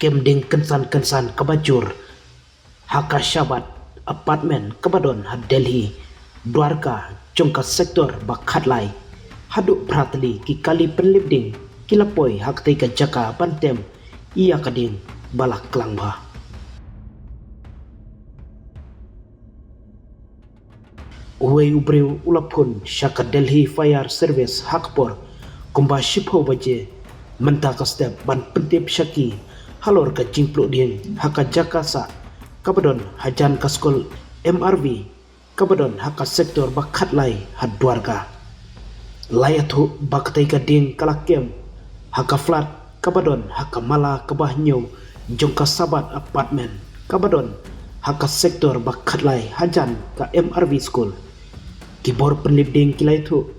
kemding kensan-kensan kebajur haka syabat apartmen kebadon had Delhi Dwarka jongka sektor bakhatlai haduk pratli ki kali penlibding kilapoi hak tei ka jaka bantem iya kading balak klangba uwei ubreu ulapun syaka Delhi Fire Service hakpor kumba shipho baje menta ka step ban pentip syaki halor ka jingpluk ding haka jaka sa kabadon hajan ka skol MRV kabadon haka sektor bakhatlai had Dwarka layathu baktai ka ding kalakem haka flat kabadon haka mala kabah nyu jongka sabat apartmen kabadon haka sektor bakhatlai hajan ka MRV school kibor penlibding kilai thu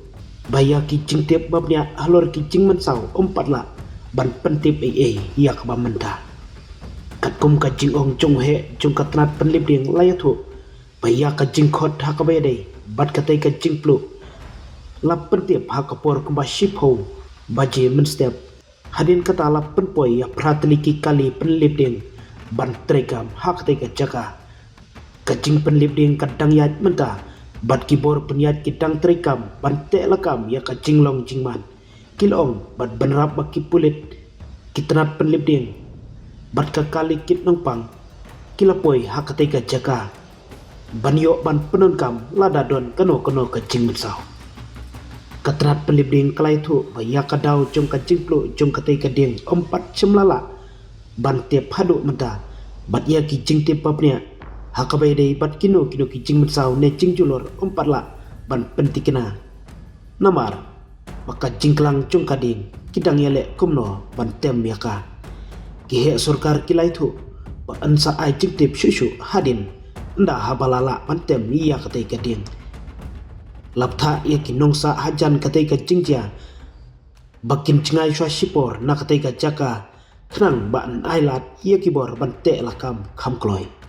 baya ki jingtep babnya halor ki jingman sau ompatla ban pentip yak ba menta katkum ka jingong jonghe jongka tnat penlibding layathu baya ka jingkhot hakabede bat katai ka jingplu lap pentip hakapor kumba shipho baje menstep hadin kata lap penpoi ya pratliki kali penlibding ban tregam hakatai ka jaka kajing penlibding kadang yat menta bat kibor penyat kitang trekam ban te lakam ya ka jinglong jingman kilong bat benrap baki pulit kitnat penlibding bat ka kali kit nongpang kilapoi hakatai ka jaka ban yo ban penunkam lada don kano ka jing mensau katrat penlibding kalai thu baya ka daw jong ka jingplu jong katai ka ding ompat cemlala ban te phadu menta bat ya ki jing te papnya hakabai dei bat kino ki jing mensau ne jing julor ompatla ban pentikena namar maka jingklang jong kading kidang yale kumno ban tem yaka kihe surkar kilai thu ba ansa ai jingtip shushu hadin nda habalala pantem iya katai kading laptha ya kinongsa hajan katai ka jingja bakin cingai shwa shipor na katai ka jaka khnang ban ailat ya kibor ban te lakam khamkloi